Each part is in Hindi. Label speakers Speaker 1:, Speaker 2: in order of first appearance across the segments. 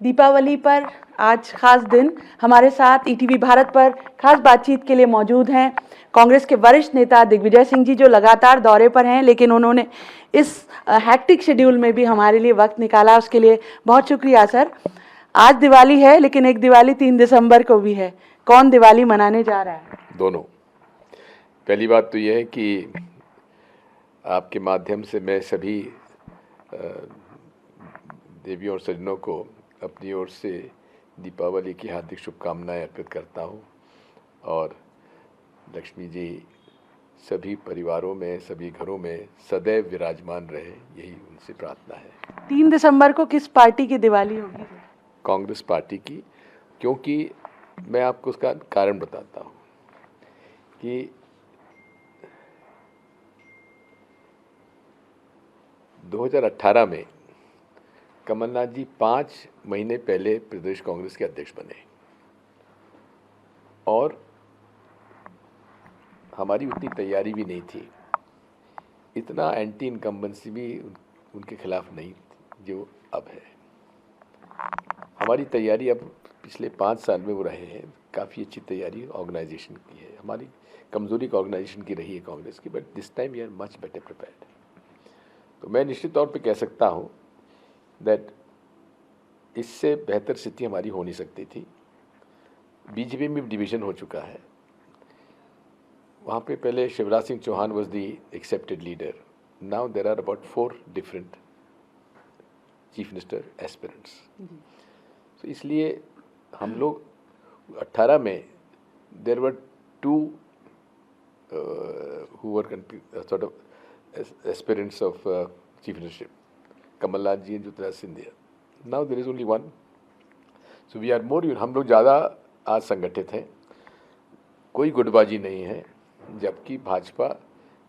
Speaker 1: दीपावली पर आज खास दिन हमारे साथ ईटीवी भारत पर खास बातचीत के लिए मौजूद हैं कांग्रेस के वरिष्ठ नेता दिग्विजय सिंह जी, जो लगातार दौरे पर हैं, लेकिन उन्होंने इस हैक्टिक शेड्यूल में भी हमारे लिए वक्त निकाला, उसके लिए बहुत शुक्रिया सर। आज दिवाली है, लेकिन एक दिवाली 3 दिसंबर को भी है। कौन दिवाली मनाने जा रहा है?
Speaker 2: दोनों। पहली बात तो यह है कि आपके माध्यम से मैं सभी देवियों और सज्जनों को अपनी ओर से दीपावली की हार्दिक शुभकामनाएं अर्पित करता हूं और लक्ष्मी जी सभी परिवारों में, सभी घरों में सदैव विराजमान रहे, यही उनसे प्रार्थना है।
Speaker 1: 3 दिसंबर को किस पार्टी की दिवाली होगी?
Speaker 2: कांग्रेस पार्टी की, क्योंकि मैं आपको उसका कारण बताता हूं कि 2018 में कमलनाथ जी 5 महीने पहले प्रदेश कांग्रेस के अध्यक्ष बने और हमारी उतनी तैयारी भी नहीं थी, इतना एंटी इनकम्बेंसी भी उनके खिलाफ नहीं थी जो अब है। हमारी तैयारी अब पिछले 5 साल में वो रहे हैं, काफ़ी अच्छी तैयारी ऑर्गेनाइजेशन की है। हमारी कमज़ोरी का ऑर्गेनाइजेशन की रही है कांग्रेस की, but this time we are much better prepared. तो मैं निश्चित तौर पे कह सकता हूँ दैट इससे बेहतर स्थिति हमारी हो नहीं सकती थी। बीजेपी में डिवीज़न हो चुका है, वहाँ पे पहले Shivraj Singh Chouhan was the accepted leader, now there are about 4 different chief minister aspirants. तो इसलिए हम लोग 18 में देर वर 2 who were sort of aspirants of chief ministership, Kamal Nath ji and Jyotiraditya Scindia. Now there is only one. So we are more, हम लोग ज़्यादा आज संगठित हैं, कोई गुटबाजी नहीं है, जबकि भाजपा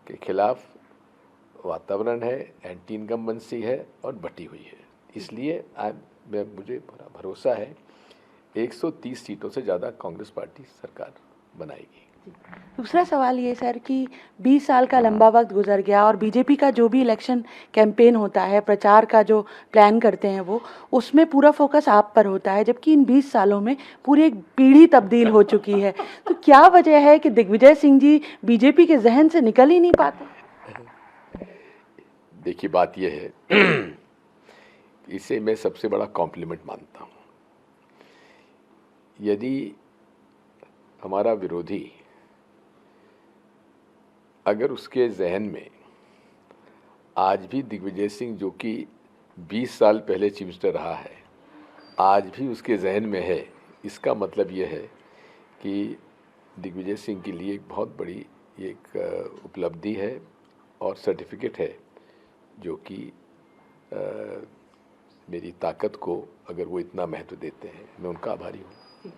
Speaker 2: के खिलाफ वातावरण है, एंटी इनकम्बेंसी है और बटी हुई है। इसलिए मुझे भरोसा है 130 सीटों से ज़्यादा कांग्रेस पार्टी सरकार बनाएगी।
Speaker 1: दूसरा सवाल ये सर कि 20 साल का लंबा वक्त गुजर गया और बीजेपी का जो भी इलेक्शन कैंपेन होता है, प्रचार का जो प्लान करते हैं वो, उसमें पूरा फोकस आप पर होता है, जबकि इन 20 सालों में पूरी एक पीढ़ी तब्दील हो चुकी है। तो क्या वजह है कि दिग्विजय सिंह जी बीजेपी के जहन से निकल ही नहीं पाते?
Speaker 2: देखिए, बात यह है इसे मैं सबसे बड़ा कॉम्प्लीमेंट मानता हूँ। यदि हमारा विरोधी अगर उसके जहन में आज भी दिग्विजय सिंह, जो कि 20 साल पहले चीफ मिनिस्टर रहा है, आज भी उसके जहन में है, इसका मतलब यह है कि दिग्विजय सिंह के लिए एक बहुत बड़ी एक उपलब्धि है और सर्टिफिकेट है, जो कि मेरी ताकत को अगर वो इतना महत्व देते हैं, मैं उनका आभारी हूँ।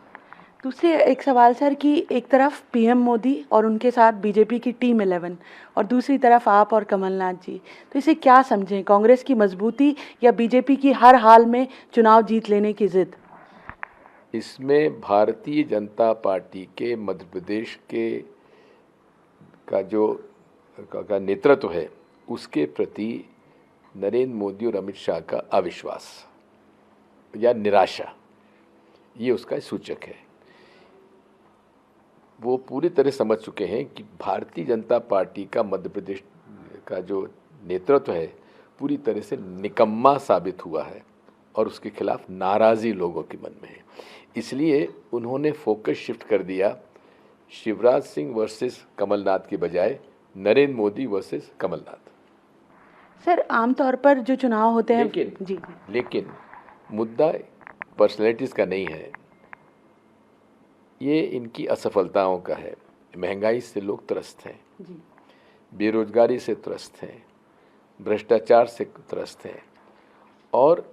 Speaker 1: दूसरे एक सवाल सर कि एक तरफ पीएम मोदी और उनके साथ बीजेपी की टीम 11 और दूसरी तरफ आप और कमलनाथ जी, तो इसे क्या समझें? कांग्रेस की मजबूती या बीजेपी की हर हाल में चुनाव जीत लेने की जिद?
Speaker 2: इसमें भारतीय जनता पार्टी के मध्य प्रदेश के का जो का नेतृत्व है, उसके प्रति नरेंद्र मोदी और अमित शाह का अविश्वास या निराशा, ये उसका सूचक है। वो पूरी तरह समझ चुके हैं कि भारतीय जनता पार्टी का मध्य प्रदेश का जो नेतृत्व है पूरी तरह से निकम्मा साबित हुआ है और उसके खिलाफ नाराज़ी लोगों के मन में है। इसलिए उन्होंने फोकस शिफ्ट कर दिया शिवराज सिंह वर्सेस कमलनाथ के बजाय नरेंद्र मोदी वर्सेस कमलनाथ।
Speaker 1: सर, आमतौर पर जो चुनाव होते हैं,
Speaker 2: लेकिन मुद्दा पर्सनैलिटीज़ का नहीं है, ये इनकी असफलताओं का है। महंगाई से लोग त्रस्त हैं, बेरोजगारी से त्रस्त हैं, भ्रष्टाचार से त्रस्त हैं और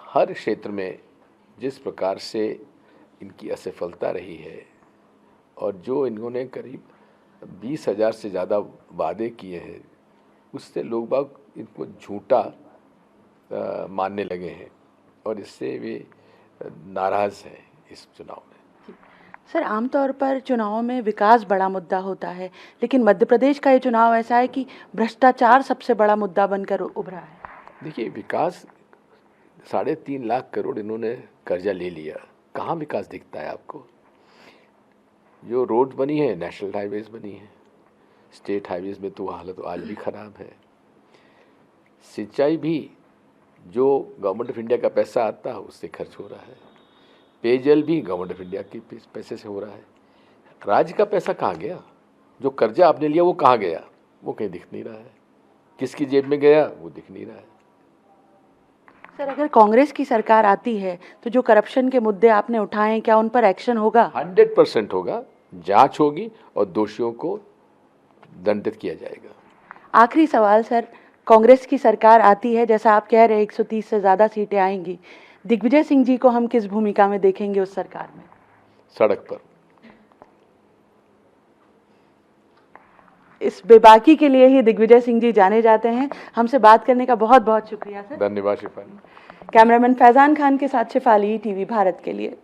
Speaker 2: हर क्षेत्र में जिस प्रकार से इनकी असफलता रही है और जो इन्होंने करीब 20,000 से ज़्यादा वादे किए हैं, उससे लोग बाग इनको झूठा मानने लगे हैं और इससे वे नाराज़ हैं इस चुनाव में।
Speaker 1: सर, आमतौर पर चुनावों में विकास बड़ा मुद्दा होता है, लेकिन मध्य प्रदेश का ये चुनाव ऐसा है कि भ्रष्टाचार सबसे बड़ा मुद्दा बनकर उभरा है।
Speaker 2: देखिए, विकास 3.5 लाख करोड़ इन्होंने कर्जा ले लिया, कहाँ विकास दिखता है आपको? जो रोड बनी है, नेशनल हाईवेज बनी है, स्टेट हाईवेज में तो हालत आज भी खराब है। सिंचाई भी जो गवर्नमेंट ऑफ इंडिया का पैसा आता है उससे खर्च हो रहा है। पेयजल भी गवर्नमेंट ऑफ इंडिया के पैसे से हो रहा है। राज्य का पैसा कहाँ गया? जो कर्जा आपने लिया वो कहाँ गया? वो कहीं दिख नहीं रहा है। किसकी जेब में गया वो दिख नहीं रहा है।
Speaker 1: सर, अगर कांग्रेस की सरकार आती है तो जो करप्शन के मुद्दे आपने उठाए हैं, क्या उन पर एक्शन होगा?
Speaker 2: 100% होगा, जांच होगी और दोषियों को दंडित किया जाएगा।
Speaker 1: आखिरी सवाल सर, कांग्रेस की सरकार आती है, जैसा आप कह रहे हैं 130 से ज़्यादा सीटें आएंगी, दिग्विजय सिंह जी को हम किस भूमिका में देखेंगे उस सरकार में?
Speaker 2: सड़क पर।
Speaker 1: इस बेबाकी के लिए ही दिग्विजय सिंह जी जाने जाते हैं। हमसे बात करने का बहुत बहुत शुक्रिया सर।
Speaker 2: धन्यवाद शिफाली।
Speaker 1: कैमरामैन फैजान खान के साथ शिफाली, टीवी भारत के लिए।